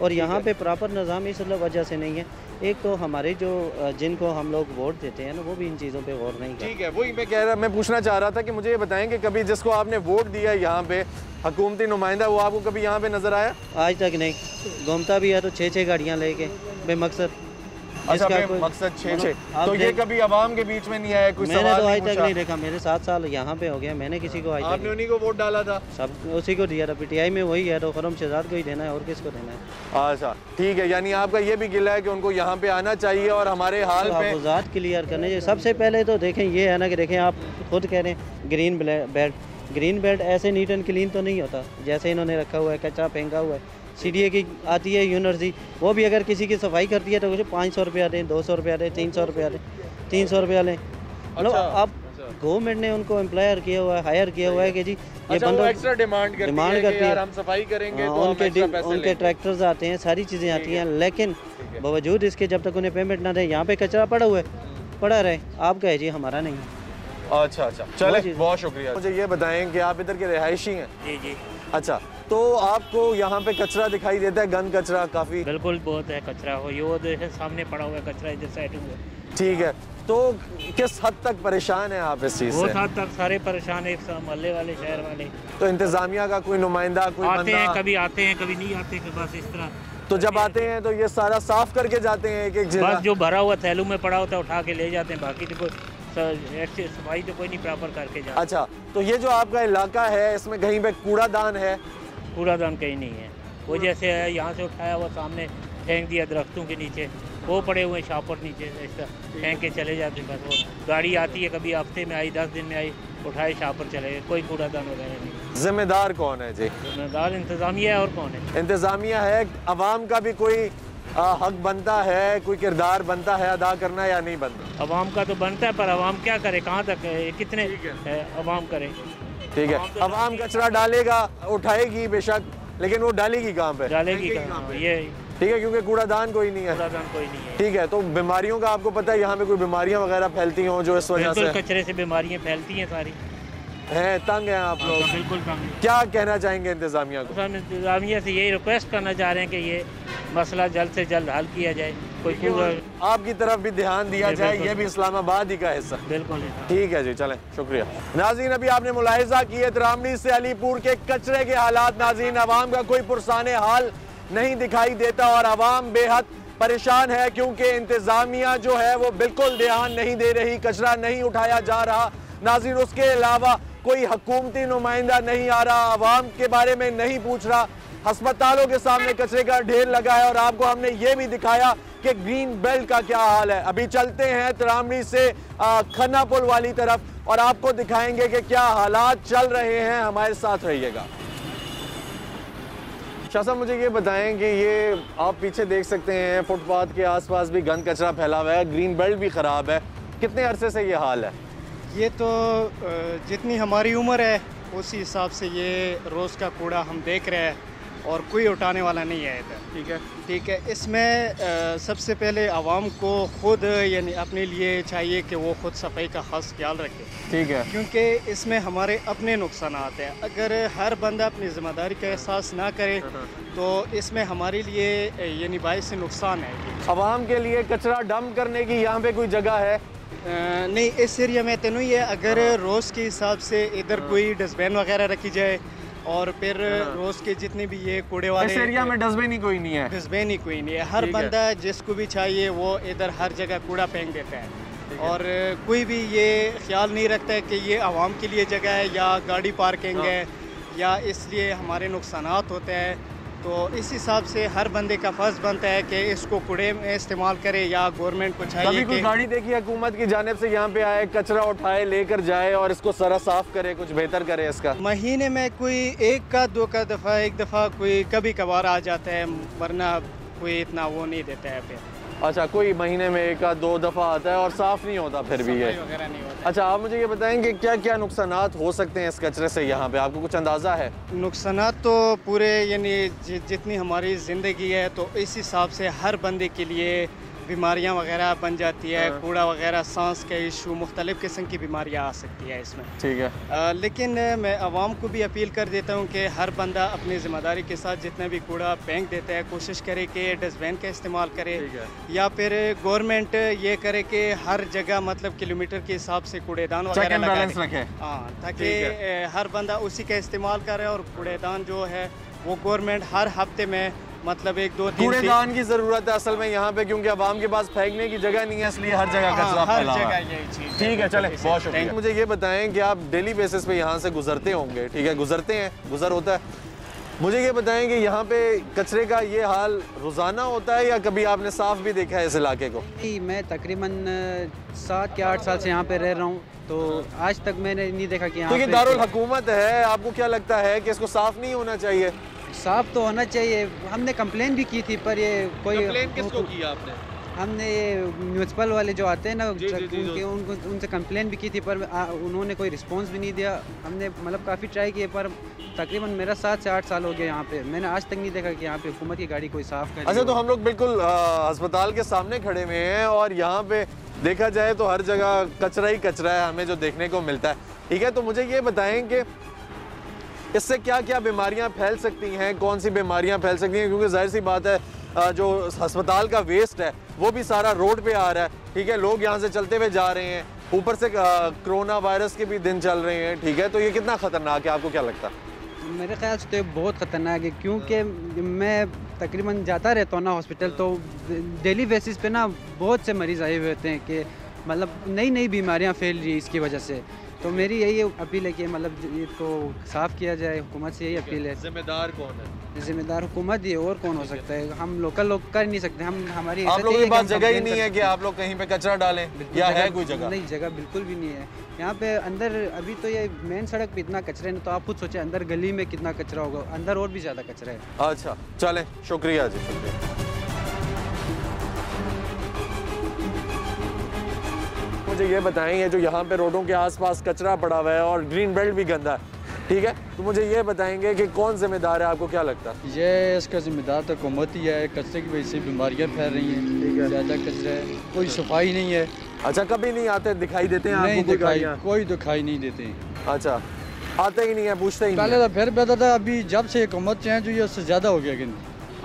और यहाँ पे प्रॉपर निज़ाम इस वजह से नहीं है। एक तो हमारे जो जिनको हम लोग वोट देते हैं ना, वो भी इन चीज़ों पे गौर नहीं करते। ठीक है, वही मैं पूछना चाह रहा था कि मुझे ये बताएं कि कभी जिसको आपने वोट दिया यहाँ पे हुकूमती नुमाइंदा, वो आपको कभी यहाँ पे नजर आया? आज तक नहीं। घूमता भी है तो 6-6 गाड़ियाँ लेके बेमकसद। अच्छा, मकसद 6-6। तो ये कभी आवाम के बीच में नहीं आया कोई? मैंने तो आज तक नहीं देखा। मेरे 7 साल यहाँ पे हो गया, मैंने किसी को आज तक। आपने उन्हीं को वोट डाला था? सब उसी को दिया था। पीटीआई में वही है तो खुर्रम शहजाद को ही देना है, और किसको देना है? अच्छा, ठीक है। यानी आपका ये भी गिला है कि उनको यहाँ पे आना चाहिए और हमारे हाल पे तहफ़्फ़ुज़ात क्लियर करने चाहिए। सबसे पहले तो देखें ये है ना कि देखें, आप खुद कह रहे हैं ग्रीन बेल्ट, ग्रीन बेल्ट ऐसे नीट एंड क्लीन तो नहीं होता जैसे इन्होंने रखा हुआ है, कचरा फेंका हुआ है। CDA की आती है यूनिवर्सिटी, वो भी अगर किसी की सफाई करती है तो मुझे 500 रुपया दें, 200 रुपया दें, 300 रुपया दें, 300 रुपया लें। मतलब आप गवर्नमेंट ने उनको एम्प्लॉयर किया हुआ है, हायर किया हुआ है कि जी ये बंदा एक्स्ट्रा डिमांड करती है, हम सफाई करेंगे तो उनके ट्रैक्टर्स आते हैं, सारी चीज़ें आती हैं, लेकिन बावजूद इसके जब तक उन्हें पेमेंट ना दें, यहाँ पे कचरा पड़ा हुआ है, पड़ा रहे, आप कहे जी हमारा नहीं। अच्छा, चले, बहुत शुक्रिया। मुझे ये बताएं कि आप इधर के रिहायशी हैं? जी। अच्छा, तो आपको यहाँ पे कचरा दिखाई देता है, गंद कचरा काफ़ी? बिल्कुल, बहुत है कचरा, हो ये वो देखें सामने पड़ा हुआ है कचरा, इधर साइड हुआ। ठीक है, तो किस हद तक परेशान है आप इस चीज़ से? बहुत हद तक सारे परेशान है, मोहल्ले वाले, शहर वाले। तो इंतजामिया का कोई नुमाइंदा, कोई आते हैं, कभी आते हैं, कभी नहीं आते, बस इस तरह। तो जब आते हैं तो ये सारा साफ करके जाते हैं एक जगह? बस जो भरा हुआ थैलू में पड़ा होता है उठा के ले जाते हैं, बाकी तो कोई सफाई तो कोई नहीं प्रॉपर करके जाता। अच्छा, तो ये जो आपका इलाका है इसमें कहीं पे कूड़ादान है? कूड़ादान कहीं नहीं है, वो जैसे यहाँ से उठाया वो सामने फेंक दिया दरख्तों के नीचे, वो पड़े हुए शापर नीचे ऐसा फेंक के चले जाते हैं। बस वो गाड़ी आती है, कभी हफ्ते में आई, 10 दिन में आई, उठाए शापर चले गए, कोई कूड़ादान वगैरह नहीं। जिम्मेदार कौन है जी? जिम्मेदार इंतजामिया है, और कौन है? इंतजामिया है। अवाम का भी कोई हक बनता है, कोई किरदार बनता है अदा करना, या नहीं बनता? अवाम का तो बनता है, पर अवाम क्या करे, कहाँ तक कितने अवाम करे? ठीक है, अवाम कचरा डालेगा, उठाएगी बेशक, लेकिन वो डालेगी कहाँ पे? डालेगी कहाँ? ये ठीक है, क्योंकि कूड़ादान कोई नहीं है। कूड़ादान कोई नहीं है। ठीक है, तो बीमारियों का आपको पता है यहाँ पे कोई बीमारियाँ वगैरह फैलती हों जो इस वजह से? कचरे से बीमारियाँ फैलती हैं सारी। हैं, तंग हैं आप लोग? बिल्कुल तंग। क्या कहना चाहेंगे इंतजामिया को? हम इंतजामिया से यही रिक्वेस्ट करना चाह रहे हैं कि ये मसला जल्द से जल्द हल किया जाए, कोई आपकी तरफ भी ध्यान दिया जाए, ये भी इस्लामाबाद ही का हिस्सा। बिल्कुल ठीक है जी, चलें, शुक्रिया। नाज़रीन, अभी आपने मुलाहिजा किए त्रामणी से अलीपुर के कचरे के हालात। नाज़रीन, अवाम का कोई पुरसाने हाल नहीं दिखाई देता और अवाम बेहद परेशान है, क्योंकि इंतजामिया जो है वो बिल्कुल ध्यान नहीं दे रही, कचरा नहीं उठाया जा रहा। नाज़रीन, उसके अलावा कोई हुकूमती नुमाइंदा नहीं आ रहा, अवाम के बारे में नहीं पूछ रहा। अस्पतालों के सामने कचरे का ढेर लगा है और आपको हमने ये भी दिखाया कि ग्रीन बेल्ट का क्या हाल है। अभी चलते हैं त्रामणी से खन्ना पुल वाली तरफ और आपको दिखाएंगे कि क्या हालात चल रहे हैं। हमारे साथ रहिएगा। शाह साहब, मुझे ये बताएं कि ये आप पीछे देख सकते हैं फुटपाथ के आसपास भी गंद कचरा फैला हुआ है, ग्रीन बेल्ट भी ख़राब है। कितने अरसे से ये हाल है? ये तो जितनी हमारी उम्र है उसी हिसाब से ये रोज़ का कूड़ा हम देख रहे हैं और कोई उठाने वाला नहीं है इधर। ठीक है। इसमें सबसे पहले आवाम को खुद यानी अपने लिए चाहिए कि वो खुद सफाई का खास ख्याल रखे। ठीक है, क्योंकि इसमें हमारे अपने नुकसान हैं। अगर हर बंदा अपनी ज़िम्मेदारी का एहसास ना करे तो इसमें हमारे लिए यानी बाइस नुकसान है। आवाम के लिए कचरा डंप करने की यहाँ पे कोई जगह है? नहीं, इस एरिया में तो नहीं है। अगर रोज़ के हिसाब से इधर कोई डस्टबिन वगैरह रखी जाए और फिर रोज़ के जितने भी ये कूड़े वाले, इस एरिया में डस्टबिन ही कोई नहीं है? डस्टबिन ही कोई नहीं है। हर बंदा जिसको भी चाहिए वो इधर हर जगह कूड़ा फेंक देता है और कोई भी ये ख्याल नहीं रखता है कि ये आवाम के लिए जगह है या गाड़ी पार्किंग है या इसलिए हमारे नुकसानात होते हैं। तो इस हिसाब से हर बंदे का फ़र्ज़ बनता है कि इसको कूड़े में इस्तेमाल करे या गवर्नमेंट को चाहिए कि कोई गाड़ी देखी हुकूमत की जानिब से यहाँ पे आए, कचरा उठाए, लेकर जाए और इसको सारा साफ करे, कुछ बेहतर करे इसका। महीने में कोई एक दफ़ा कोई कभी कभार आ जाता है, वरना कोई इतना वो नहीं देता है फिर। अच्छा, कोई महीने में एक दो दफ़ा आता है और साफ़ नहीं होता फिर भी ये वगैरह नहीं होता। अच्छा, आप मुझे ये बताएंगे क्या क्या नुकसानात हो सकते हैं इस कचरे से यहाँ पे, आपको कुछ अंदाज़ा है? नुकसानात तो पूरे यानी जितनी हमारी ज़िंदगी है तो इस हिसाब से हर बंदे के लिए बीमारियां वगैरह बन जाती है। कूड़ा वगैरह, सांस के इशू, मुख्तलिफ़ किस्म की बीमारियां आ सकती है इसमें। ठीक है। लेकिन मैं आवाम को भी अपील कर देता हूं कि हर बंदा अपनी ज़िम्मेदारी के साथ जितना भी कूड़ा फेंक देता है कोशिश करे कि डस्टबिन का इस्तेमाल करे या फिर गवर्नमेंट ये करे कि हर जगह मतलब किलोमीटर के हिसाब से कूड़ेदान वगैरह लगाए। हाँ, ताकि हर बंदा उसी का इस्तेमाल करे और कूड़ेदान जो है वो गवर्नमेंट हर हफ्ते में मतलब 1-2-3 कूड़ेदान की जरूरत है असल में यहाँ पे, क्योंकि आवाम के पास फेंकने की जगह नहीं है, इसलिए हर जगह कचरा फैला हुआ है। ठीक है, चलें, बहुत शुक्रिया। मुझे ये बताएं कि आप डेली बेसिस पे यहाँ से गुजरते होंगे, ठीक है, गुजरते हैं, गुजर होता है? मुझे ये बताएं कि यहाँ पे कचरे का ये हाल रोज़ाना होता है या कभी आपने साफ भी देखा है इस इलाके को? मैं तकरीबन 7 या 8 साल से यहाँ पे रह रहा हूँ, तो आज तक मैंने नहीं देखा कि यहाँ तो ये दारुल हुकूमत है, आपको क्या लगता है कि इसको साफ नहीं होना चाहिए? साफ तो होना चाहिए। हमने कंप्लेन भी की थी, पर ये कोई कंप्लेन किसको की आपने? हमने ये म्यूनसिपल वाले जो आते हैं ना, उनसे कंप्लेन भी की थी, पर उन्होंने कोई रिस्पांस भी नहीं दिया। हमने मतलब काफ़ी ट्राई किए, पर तकरीबन मेरा 7 से 8 साल हो गया यहाँ पे, मैंने आज तक नहीं देखा कि यहाँ पे हुकूमत की गाड़ी कोई साफ करे। अच्छा, तो हम लोग बिल्कुल अस्पताल के सामने खड़े हुए हैं और यहाँ पे देखा जाए तो हर जगह कचरा ही कचरा है हमें जो देखने को मिलता है। ठीक है, तो मुझे ये बताएं कि इससे क्या क्या बीमारियां फैल सकती हैं, कौन सी बीमारियां फैल सकती हैं, क्योंकि जाहिर सी बात है जो अस्पताल का वेस्ट है वो भी सारा रोड पे आ रहा है। ठीक है, लोग यहाँ से चलते हुए जा रहे हैं, ऊपर से कोरोना वायरस के भी दिन चल रहे हैं। ठीक है, तो ये कितना ख़तरनाक है, आपको क्या लगता है? मेरे ख्याल से तो बहुत ख़तरनाक है, क्योंकि मैं तकरीबन जाता रहता हूँ ना हॉस्पिटल, तो डेली बेसिस पे ना बहुत से मरीज़ आए हुए होते हैं कि मतलब नई नई बीमारियाँ फैल रही है इसकी वजह से। तो मेरी यही अपील है कि मतलब इसको साफ़ किया जाए, हुकूमत से यही अपील है। जिम्मेदार कौन है? जिम्मेदार हुकूमत ही, और कौन हो सकता है? हम लोकल लोग कर नहीं सकते। हम हमारी आप लोगों के पास जगह ही नहीं है कि आप लोग कहीं पे कचरा डालें, या है कोई जगह? नहीं, जगह बिल्कुल भी नहीं है यहाँ पे। अंदर अभी तो ये मेन सड़क पे इतना कचरा है, तो आप खुद सोचें अंदर गली में कितना कचरा होगा, अंदर और भी ज़्यादा कचरा है। अच्छा, चलें, शुक्रिया जी, शुक्रिया। मुझे ये बताएं, ये जो यहाँ पे रोडों के आसपास कचरा पड़ा हुआ है और ग्रीन बेल्ट भी गंदा है, ठीक है, तो मुझे ये बताएंगे कि कौन जिम्मेदार है, आपको क्या लगता है? ये इसका जिम्मेदार तो हुकूमत ही है। कचरे की वजह से बीमारियाँ फैल रही हैं, ज़्यादा कचरा है, कोई सफाई नहीं है। अच्छा, कभी नहीं आते, दिखाई देते हैं नहीं? आपको कोई दिखाई नहीं देते। अच्छा, आते ही नहीं है, पूछते ही नहीं? पहले तो फिर बेहतर था, अभी जब से हुकूमत चेंज हुई है उससे ज़्यादा हो गया।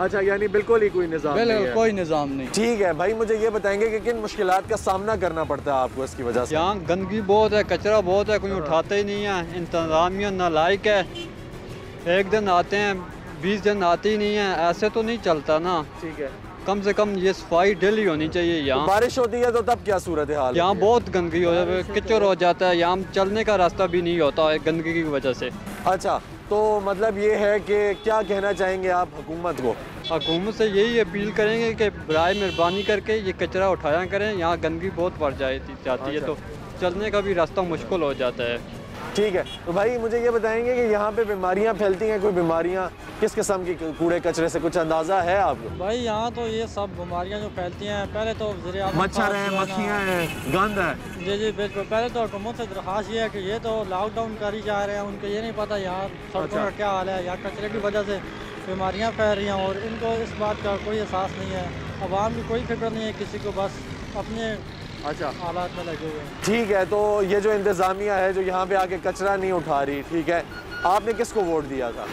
अच्छा, यानी बिल्कुल ही कोई निज़ाम नहीं है? कोई निज़ाम नहीं। ठीक है भाई, मुझे ये बताएंगे कि किन मुश्किलात का सामना करना पड़ता है आपको इसकी वजह से? यहाँ गंदगी बहुत है, कचरा बहुत है, कोई उठाते ही नहीं है, इंतज़ामिया नालायक है। एक दिन आते हैं, 20 दिन आते ही नहीं है, ऐसे तो नहीं चलता ना। ठीक है, कम से कम ये सफाई डेली होनी चाहिए। यहाँ तो बारिश होती है तो तब क्या सूरत हाल? यहाँ बहुत गंदगी हो जाती है, कीचड़ हो जाता है, यहाँ चलने का रास्ता भी नहीं होता है गंदगी की वजह से। अच्छा, तो मतलब ये है कि क्या कहना चाहेंगे आप हुकूमत को? हुकूमत से यही अपील करेंगे कि बराए मेहरबानी करके ये कचरा उठाया करें, यहाँ गंदगी बहुत बढ़ जाती है, तो चलने का भी रास्ता मुश्किल हो जाता है। ठीक है, तो भाई मुझे ये बताएंगे कि यहाँ पे बीमारियाँ फैलती हैं, कोई बीमारियाँ किस किस्म की कूड़े कचरे से, कुछ अंदाज़ा है आपको? भाई यहाँ तो ये सब बीमारियाँ जो फैलती हैं, पहले तो मच्छर है, मक्खियाँ हैं, गंद है। जी जी बिल्कुल। पहले तो हुकूमत से दरख्वास्त ये है कि ये तो लॉकडाउन कर ही जा रहे हैं, उनको ये नहीं पता यहाँ सड़कों का क्या हाल है, यहाँ कचरे की वजह से बीमारियाँ फैल रही हैं और इनको इस बात का कोई एहसास नहीं है। अवाम की कोई फिक्र नहीं है किसी को, बस अपने हालात में लगे हुए हैं। ठीक है, तो ये जो इंतज़ामिया है जो यहाँ पे आके कचरा नहीं उठा रही, ठीक है, आपने किसको वोट दिया था?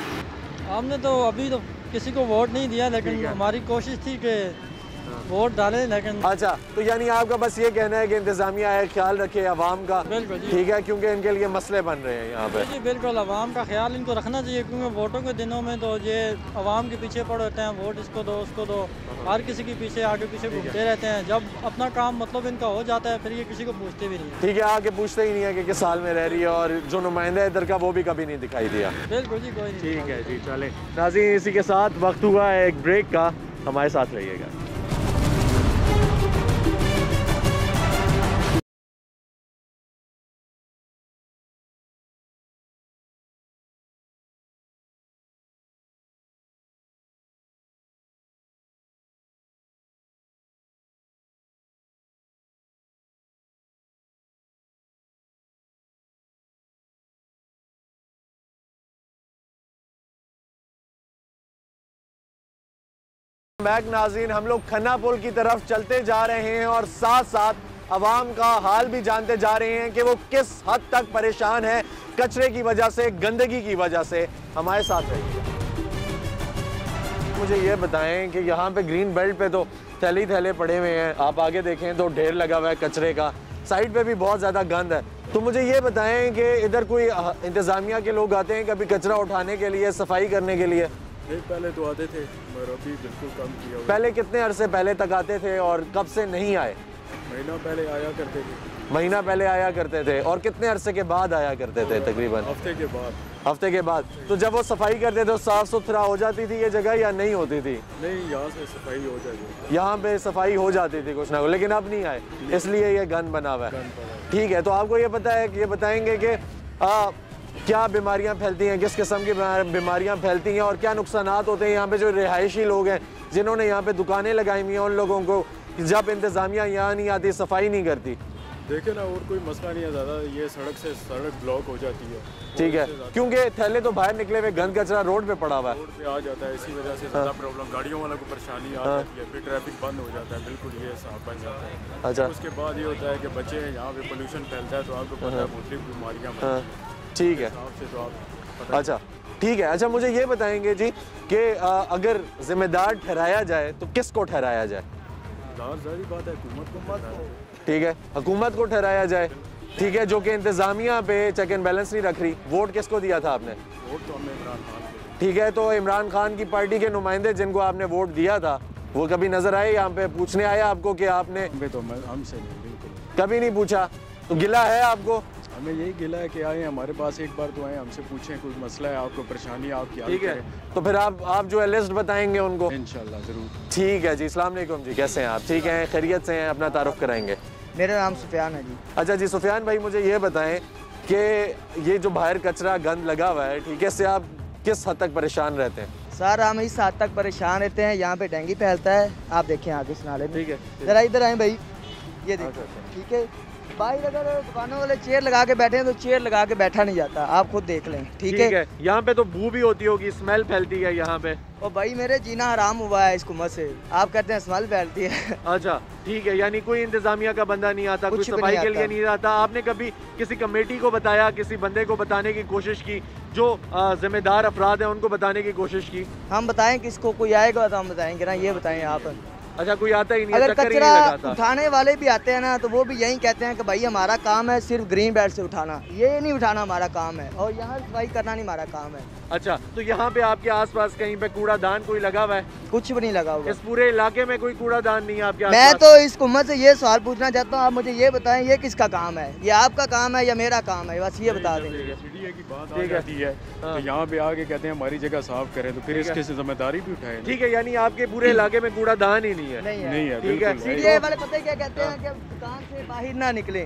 हमने तो अभी तो किसी को वोट नहीं दिया, लेकिन हमारी कोशिश थी कि वोट डालें, लेकिन। अच्छा, तो यानी आपका बस ये कहना है कि इंतज़ामिया है, ख्याल रखे आवाम का? बिल्कुल जी। ठीक है, क्योंकि इनके लिए मसले बन रहे हैं यहाँ पे। जी बिल्कुल, आवाम का ख्याल इनको रखना चाहिए, क्योंकि वोटों के दिनों में तो ये आवाम के पीछे पड़े होते हैं, वोट इसको दो उसको दो, हर किसी के पीछे आगे पीछे घूमते रहते हैं। जब अपना काम मतलब इनका हो जाता है, फिर ये किसी को पूछते भी नहीं। ठीक है, आगे पूछते ही नहीं है कि किस साल में रह रही है, और जो नुमाइंदा है इधर का वो भी कभी नहीं दिखाई दिया। बिल्कुल जी, कोई नहीं। ठीक है जी, चले नाज़रीन, इसी के साथ वक्त हुआ है एक ब्रेक का, हमारे साथ रहिएगा। बैक नाज़रीन, हम लोग खन्ना पुल की तरफ चलते जा रहे हैं और साथ साथ अवाम का हाल भी जानते जा रहे हैं कि वो किस हद तक परेशान है कचरे की वजह से, गंदगी की वजह से। हमारे साथ रहिए। मुझे ये बताएं कि यहाँ पे ग्रीन बेल्ट पे तो थैले थैले पड़े हुए हैं, आप आगे देखें तो ढेर लगा हुआ है कचरे का, साइड पे भी बहुत ज़्यादा गंद है। तो मुझे ये बताएं कि इधर कोई इंतज़ामिया के लोग आते हैं कभी कचरा उठाने के लिए, सफाई करने के लिए? नहीं, पहले तो आते थे, मगर अभी बिल्कुल कम किया। पहले कितने अरसे पहले तक आते थे और कब से नहीं आए? महीना पहले आया करते थे। महीना पहले आया करते थे, और कितने अरसे के बाद आया करते थे? तकरीबन हफ्ते के बाद। हफ्ते के बाद। तो जब वो सफाई करते थे तो साफ सुथरा हो जाती थी ये जगह या नहीं होती थी? नहीं, यहाँ से सफाई हो जाती, यहाँ पे सफाई हो जाती थी कुछ ना कुछ, लेकिन अब नहीं आए, इसलिए ये गंद बना हुआ है। ठीक है, तो आपको ये पता है कि ये बताएंगे कि क्या बीमारियाँ फैलती हैं, किस किस्म की बीमारियाँ फैलती हैं और क्या नुकसानात होते हैं यहाँ पे जो रिहायशी लोग हैं जिन्होंने यहाँ पे दुकानें लगाई हुई हैं उन लोगों को जब इंतज़ामिया यहाँ नहीं आती, सफाई नहीं करती? देखे ना, और कोई मसला नहीं है ज़्यादा, ये सड़क ब्लॉक हो जाती है। ठीक है, क्योंकि थैले तो बाहर निकले हुए, गंद कचरा रोड पे पड़ा हुआ है, रोड पे आ जाता है, इसी वजह से ज़्यादा प्रॉब्लम, गाड़ियों वालों को परेशानी आ जाती है, फिर ट्रैफिक बंद हो जाता है, बिल्कुल ये साफ बन जाता है। अच्छा, उसके बाद ये होता है कि बच्चे यहाँ पे पोल्यूशन फैलता है तो आपको पता है मुख्तलिफ बीमारियाँ। ठीक है, अच्छा ठीक है। अच्छा मुझे ये बताएंगे जी कि अगर जिम्मेदार ठहराया जाए तो किसको ठहराया जाए? जाहिर बात है हुकूमत को। ठीक है, हुकूमत को ठहराया जाए, ठीक है, जो कि इंतज़ामिया पे चेक एंड बैलेंस नहीं रख रही। वोट किसको दिया था आपने? वोट तो हमने इमरान खान को। ठीक है, तो इमरान खान की पार्टी के नुमाइंदे जिनको आपने वोट दिया था वो कभी नजर आए यहाँ पे? पूछने आया आपको कि आपने? तो हमसे नहीं, बिल्कुल कभी नहीं पूछा। तो गिला है आपको? हमें यही गिला है कि आए हमारे पास एक बार तो आए, हमसे पूछें कोई मसला है, आपको परेशानी है, आपकी। ठीक है, तो फिर आप जो है लिस्ट बताएंगे उनको? इंशाल्लाह ज़रूर। ठीक है जी, अस्सलाम वालेकुम जी, कैसे हैं आप? ठीक हैं, खैरियत से हैं? अपना तारुफ कराएंगे। मेरा नाम सुफियान है जी। अच्छा जी सुफियान भाई, मुझे ये बताएं कि ये जो बाहर कचरा गंद लगा हुआ है, ठीक है, इससे आप किस हद तक परेशान रहते हैं? सर हम इस हद तक परेशान रहते हैं, यहाँ पे डेंगू फैलता है, आप देखें आगे इस नाले में। ठीक है, जरा इधर आए भाई, ये देखो। ठीक है, बाहर अगर दुकानों वाले चेयर लगा के बैठे हैं तो चेयर लगा के बैठा नहीं जाता, आप खुद देख लें। ठीक है, यहाँ पे तो बू भी होती होगी, स्मेल फैलती है यहाँ पे। और भाई मेरे जीना हराम हुआ है इस कुम्मत से, आप कहते हैं स्मेल फैलती है। अच्छा ठीक है, यानी कोई इंतजामिया का बंदा नहीं आता, कोई सफाई के लिए नहीं आता। आपने कभी किसी कमेटी को बताया, किसी बंदे को बताने की कोशिश की, जो जिम्मेदार अफराद हैं उनको बताने की कोशिश की? हम बताएं किसको? कोई आएगा तो हम बताएंगे ना, ये बताएं आप। अच्छा, कोई आता ही नहीं? अगर कचरा उठाने वाले भी आते हैं ना तो वो भी यही कहते हैं कि भाई हमारा काम है सिर्फ ग्रीन बेल्ट से उठाना, ये नहीं उठाना हमारा काम है, और यहाँ सफाई करना नहीं हमारा काम है। अच्छा, तो यहाँ पे आपके आसपास कहीं पे कूड़ादान कोई लगा हुआ है? कुछ भी नहीं लगा हुआ। इस पूरे इलाके में कोई कूड़ादान नहीं है आपके आसपास? मैं तो इस हुकूमत से ये सवाल पूछना चाहता हूँ, आप मुझे ये बताएं ये किसका काम है? ये आपका काम है या मेरा काम है? बस ये बता दें। सीडीए की बात आ जाती है तो यहाँ पे आके कहते हैं हमारी जगह साफ करें, तो फिर इसकी जिम्मेदारी भी उठाए। ठीक है, यानी आपके पूरे इलाके में कूड़ादान ही नहीं है? नहीं है। ठीक है, सीडीए वाले पता है क्या कहते हैं कि दुकान से बाहर ना निकले,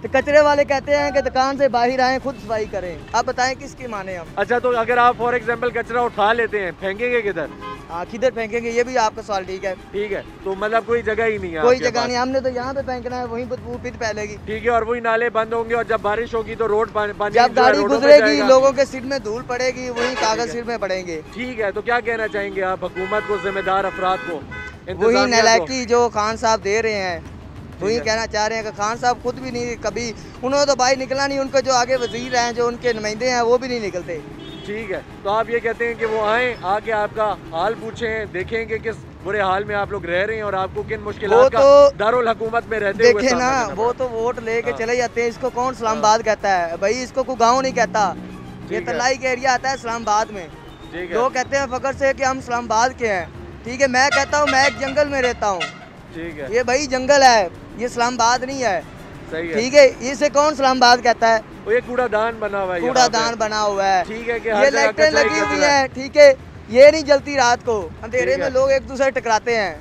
तो कचरे वाले कहते हैं कि दुकान से बाहर आए, खुद सफाई करें। आप बताएं किसकी माने हम? अच्छा, तो अगर आप फॉर एग्जाम्पल कचरा उठा लेते हैं, फेंकेंगे किधर? हाँ, किधर फेंकेंगे, ये भी आपका सवाल। ठीक है, ठीक है, तो मतलब कोई जगह ही नहीं है? कोई जगह नहीं, हमने तो यहाँ पे फेंकना है, वहीं बदबू फिर फैलेगी। ठीक है, और वही नाले बंद होंगे और जब बारिश होगी तो रोड पानी, जब गाड़ी गुजरेगी लोगों के सिर में धूल पड़ेगी, वही कागज सिर में पड़ेंगे। ठीक है, तो क्या कहना चाहेंगे आप हुकूमत को, जिम्मेदार अफराद को? वही नलायकी जो खान साहब दे रहे हैं वही कहना चाह रहे हैं कि खान साहब खुद भी नहीं, कभी उन्होंने तो बाहर निकला नहीं, उनको जो आगे वजीर हैं, जो उनके नुमाइंदे हैं, वो भी नहीं निकलते। ठीक है, तो आप ये कहते हैं कि वो आए, आके आपका हाल पूछें, देखें कि किस बुरे हाल में आप लोग रह रहे हैं और आपको किन मुश्किलात का दारुल हुकूमत में रहते हुए देखे ना, वो तो वोट लेके चले जाते हैं। इसको कौन इस्लामाबाद कहता है भाई? इसको कोई गाँव नहीं कहता, ये तलाई का एरिया आता है इस्लामाबाद में। लोग कहते हैं फखर से कि हम इस्लामाबाद के हैं। ठीक है, मैं कहता हूँ मैं एक जंगल में रहता हूँ। ठीक है, ये भाई जंगल है, ये इस्लामाबाद नहीं है। सही है, ठीक है, इसे कौन इस्लामाबाद कहता है? ये कूड़ादान बना हुआ है, कूड़ादान बना हुआ है। ठीक है, ये लाइटें लगी हुई है। ठीक है, ये नहीं जलती रात को, अंधेरे में लोग एक दूसरे टकराते हैं।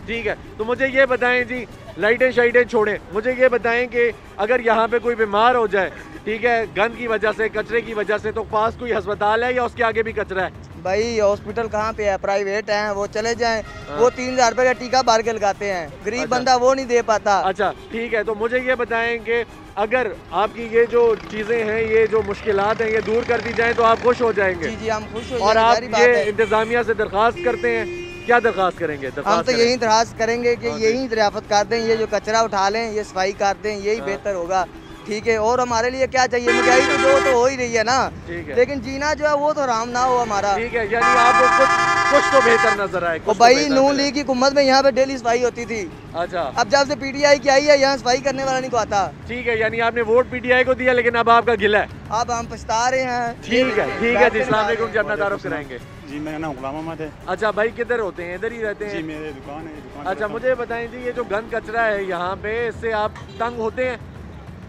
ठीक है, तो मुझे ये बताएं जी, लाइटें शाइटें छोड़ें, मुझे ये बताएं कि अगर यहाँ पे कोई बीमार हो जाए, ठीक है, गंद की वजह से, कचरे की वजह से, तो पास कोई अस्पताल है या उसके आगे भी कचरा है? भाई हॉस्पिटल कहाँ पे है? प्राइवेट है, वो चले जाएं। वो 3000 रुपए का टीका बार के लगाते हैं, गरीब बंदा वो नहीं दे पाता। अच्छा ठीक है, तो मुझे ये बताएं कि अगर आपकी ये जो चीजें हैं, ये जो मुश्किलात हैं, ये दूर कर दी जाएं तो आप खुश हो जाएंगे? जी जी, हम खुश हो और आप ये इंतजामिया से दरख्वास्त करते हैं, क्या दरख्वास्त करेंगे? हम तो यही दरख्वास्त करेंगे कि यही दरियाफत कर दें, ये जो कचरा उठा लें, ये सफाई कर दें, यही बेहतर होगा। ठीक है, और हमारे लिए क्या चाहिए? महंगाई तो जो हो ही रही है ना, लेकिन जीना जो है वो तो आराम ना हो हमारा। ठीक है, यानी आपको कुछ तो बेहतर नजर आए? भाई नून लीग की हुकूमत में यहाँ पे डेली सफाई होती थी। अच्छा, अब जब से पीटीआई की आई है, यहाँ सफाई करने वाला नहीं को आता। ठीक है, यानी आपने वोट पीटीआई को दिया, लेकिन अब आपका गिला है। अब हम पछता रहे हैं। ठीक है, ठीक है जी, अस्सलाम वालेकुम जी, अपना तारुफ कराएंगे। जी, मेरा नाम गुलाम अहमद है। अच्छा भाई, किधर होते हैं? इधर ही रहते हैं? जी, मेरे दुकान है। अच्छा, मुझे बताएं जी, ये जो गंद कचरा है यहाँ पे, इससे आप तंग होते हैं?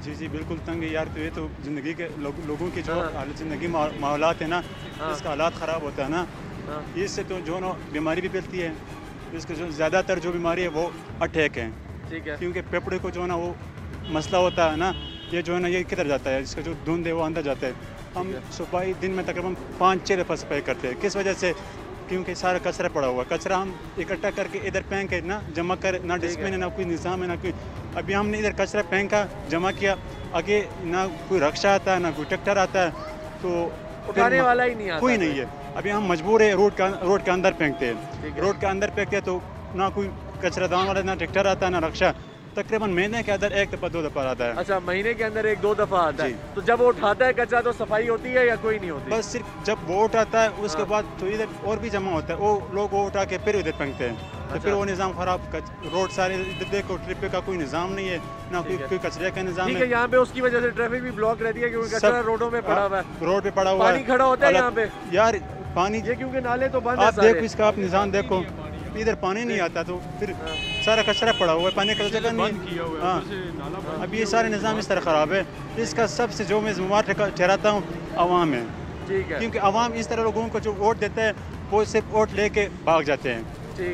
जी जी बिल्कुल तंग है यार। तो ये तो ज़िंदगी के लोगों की जो ज़िंदगी माहौलात है ना, इसका हालात ख़राब होता है ना, इससे तो जो ना बीमारी भी फैलती है। इसका जो ज़्यादातर जो बीमारी है वो अटैक है। ठीक है। क्योंकि फेफड़े को जो ना वो मसला होता है ना, ये जो है ना ये किधर जाता है, इसका जो धुंध है वो अंदर जाता है। हम सफाई दिन में तकरीबन 5-6 दफ़ा सफाई करते हैं। किस वजह से? क्योंकि सारा कचरा पड़ा हुआ, कचरा हम इकट्ठा करके इधर फेंक के ना जमा कर, ना डस्टबिन है ना कोई निज़ाम है ना कोई। अभी हमने इधर कचरा फेंका जमा किया, आगे ना कोई रक्षा आता है ना कोई ट्रैक्टर आता है, तो उठाने वाला ही नहीं आता, कोई नहीं है। अभी हम मजबूर है रोड के अंदर फेंकते हैं। रोड के अंदर फेंकते हैं तो ना कोई कचरादान वाला, ना ट्रैक्टर आता है ना रक्षा। तकरीबन महीने के अंदर 1 दफ़ा 2 दफ़ा आता है। अच्छा, महीने के अंदर 1-2 दफ़ा आता है। तो जब वो उठाता है कचरा तो सफाई होती है या कोई नहीं होती? बस सिर्फ जब वो उठाता है उसके बाद तो इधर और भी जमा होता है, वो लोग वो उठा के फिर इधर फेंकते हैं। तो फिर वो निज़ाम ख़राब, रोड सारे इधर देखो, ट्रिप का कोई निज़ाम नहीं है ना, कोई कचरे का निज़ाम है। यहाँ पे उसकी वजह से ट्रैफिक भी ब्लॉक रहती है क्योंकि कचरा रोडों में पड़ा हुआ है। रोड पे पड़ा हुआ है, पानी खड़ा होता है यहाँ पे यार। पानी ये क्योंकि नाले तो बंद है। आप देखो इसका, आप निज़ाम देखो, इधर पानी नहीं आता तो फिर सारा कचरा पड़ा हुआ है, पानी का जगह नहीं। हाँ, अब ये सारे निज़ाम इस तरह ख़राब है। इसका सबसे जो मैं जिम्मेवार ठहराता हूँ अवाम है। ठीक है। क्योंकि अवाम इस तरह लोगों को जो वोट देता है वो सिर्फ वोट लेके भाग जाते हैं।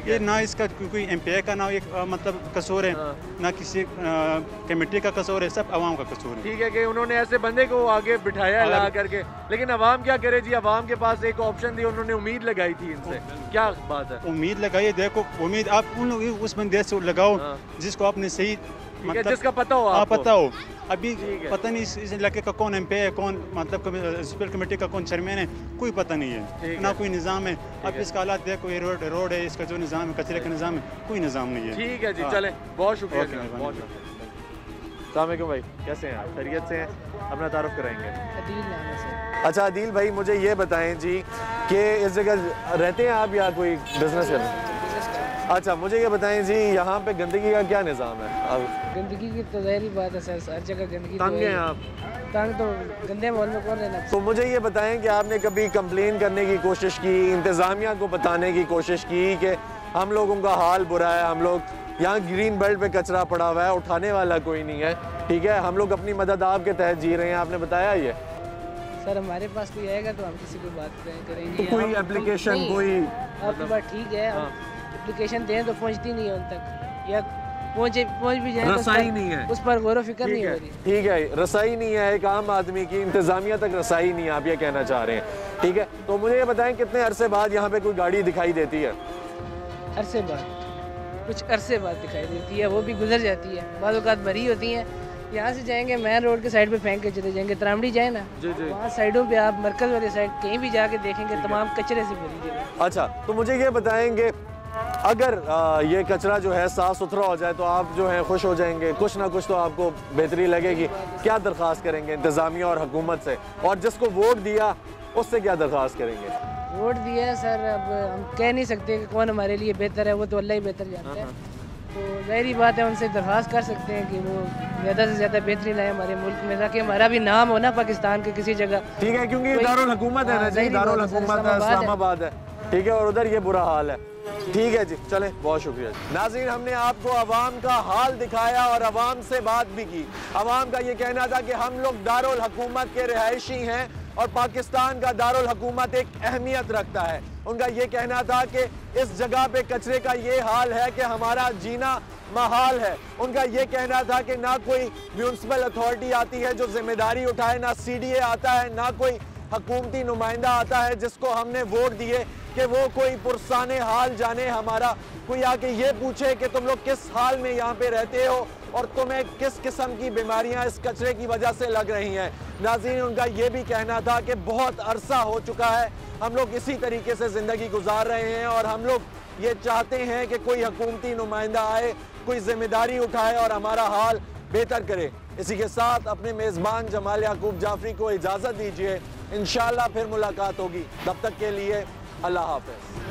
ये ना इसका कोई एमपीए का ना एक मतलब कसूर है, ना किसी कमेटी का कसूर है, सब अवाम का कसूर है। ठीक है कि उन्होंने ऐसे बंदे को आगे बिठाया ला करके, लेकिन अवाम क्या करे जी? अवाम के पास एक ऑप्शन थी, उन्होंने उम्मीद लगाई थी इनसे। क्या बात है? उम्मीद लगाइए, देखो उम्मीद आप उस बंदे से लगाओ जिसको आपने सही मतलब जिसका पता हो, आपको पता हो। अभी पता नहीं इस इलाके का कौन एमपी है, कौन मतलब म्यूनसिपल कमेटी का कौन चेयरमैन है, कोई पता नहीं है ना कोई निज़ाम है। अब इसका हालात देखो, ये रोड है, इसका जो निज़ाम है, कचरे का निज़ाम है, कोई निज़ाम नहीं है। ठीक है जी, चले, बहुत शुक्रिया। अस्सलाम वालेकुम भाई, कैसे हैं आप? खैरियत से हैं? अपना तारुफ कराएंगे। अदील नाम है सर। अच्छा अदील भाई, मुझे ये बताएं जी कि इस जगह रहते हैं आप या कोई बिजनेस करते हैं? अच्छा, मुझे ये बताएं जी, यहाँ पे गंदगी का क्या निज़ाम है? गंदगी की तो ज़ाहिर बात है सर, हर जगह गंदगी। तंग हैं आप? तंग तो गंदे माहौल में कौन रहना। तो मुझे ये बताएं कि आपने कभी कंप्लेन करने की कोशिश की, इंतज़ामिया को बताने की कोशिश की कि हम लोगों का हाल बुरा है, हम लोग यहाँ ग्रीन बेल्ट पे कचरा पड़ा हुआ है, उठाने वाला कोई नहीं है, ठीक है, हम लोग अपनी मदद आपके तहत जी रहे हैं, आपने बताया ये? सर हमारे पास कोई आएगा तो हम किसी को बात करेंगे। तो कोई एप्लीकेशन कोई आपकी बात ठीक है, एप्लीकेशन दें तो पहुंचती नहीं है उन तक, या पहुंच भी जाए रसाई नहीं है, उस पर गौर फिक्र नहीं हो रही। ठीक है, रसाई नहीं है एक आम आदमी की, इंतजामिया तक रसाई नहीं है, आप ये कहना चाह रहे हैं। ठीक है, तो मुझे ये बताएं कितने अरसे बाद यहाँ पे कोई गाड़ी दिखाई देती है? अरसे बाद, कुछ अरसे बाद दिखाई देती है, वो भी गुजर जाती है, बाद औक़ात भरी होती हैं। यहाँ से जाएंगे मेन रोड के साइड पे फेंक के चले जाएंगे, त्रामड़ी जाए ना, वहाँ साइडों पे आप मरकज़ वाली साइड कहीं भी जाके देखेंगे तमाम कचरे से भरी जगह। अच्छा, तो मुझे ये बताएंगे अगर ये कचरा जो है साफ़ सुथरा हो जाए तो आप जो है खुश हो जाएंगे, कुछ ना कुछ तो आपको बेहतरी लगेगी। क्या दरख्वास्त करेंगे इंतज़ामिया और हुकूमत से, और जिसको वोट दिया उससे क्या दरख्वास्त करेंगे? वोट दिया है सर, अब हम कह नहीं सकते कि कौन हमारे लिए बेहतर है, वो तो अल्लाह ही बेहतर जानता है। तो ज़ाहिरी बात है, उनसे दरख्वास्त कर सकते हैं कि वो ज़्यादा से ज़्यादा बेहतरी लाए हमारे मुल्क में, ताकि हमारा भी नाम हो ना पाकिस्तान के किसी जगह। ठीक है, क्योंकि दारुल हुकूमत है ना जी, दारुल हुकूमत है, इस्लामाबाद है, ठीक है, और उधर ये बुरा हाल है। ठीक है जी, चलें, बहुत शुक्रिया जी। नाज़रीन, हमने आपको अवाम का हाल दिखाया और अवाम से बात भी की। अवाम का ये कहना था कि हम लोग दारुल हुकूमत के रिहायशी हैं और पाकिस्तान का दारुल हुकूमत एक अहमियत रखता है। उनका ये कहना था कि इस जगह पे कचरे का ये हाल है कि हमारा जीना महाल है। उनका ये कहना था कि ना कोई म्यूनसिपल अथॉरिटी आती है जो जिम्मेदारी उठाए, ना CDA आता है, ना कोई हुकूमती नुमाइंदा आता है जिसको हमने वोट दिए कि वो कोई पुरसाने हाल जाने हमारा, कोई आके ये पूछे कि तुम लोग किस हाल में यहाँ पे रहते हो और तुम्हें किस किस्म की बीमारियाँ इस कचरे की वजह से लग रही हैं। नाज़रीन, उनका ये भी कहना था कि बहुत अरसा हो चुका है, हम लोग इसी तरीके से ज़िंदगी गुजार रहे हैं और हम लोग ये चाहते हैं कि कोई हुकूमती नुमाइंदा आए, कोई जिम्मेदारी उठाए और हमारा हाल बेहतर करे। इसी के साथ अपने मेज़बान जमाल याकूब जाफरी को इजाज़त दीजिए, इंशाअल्लाह फिर मुलाकात होगी, तब तक के लिए अल्लाह हाफ़िज़।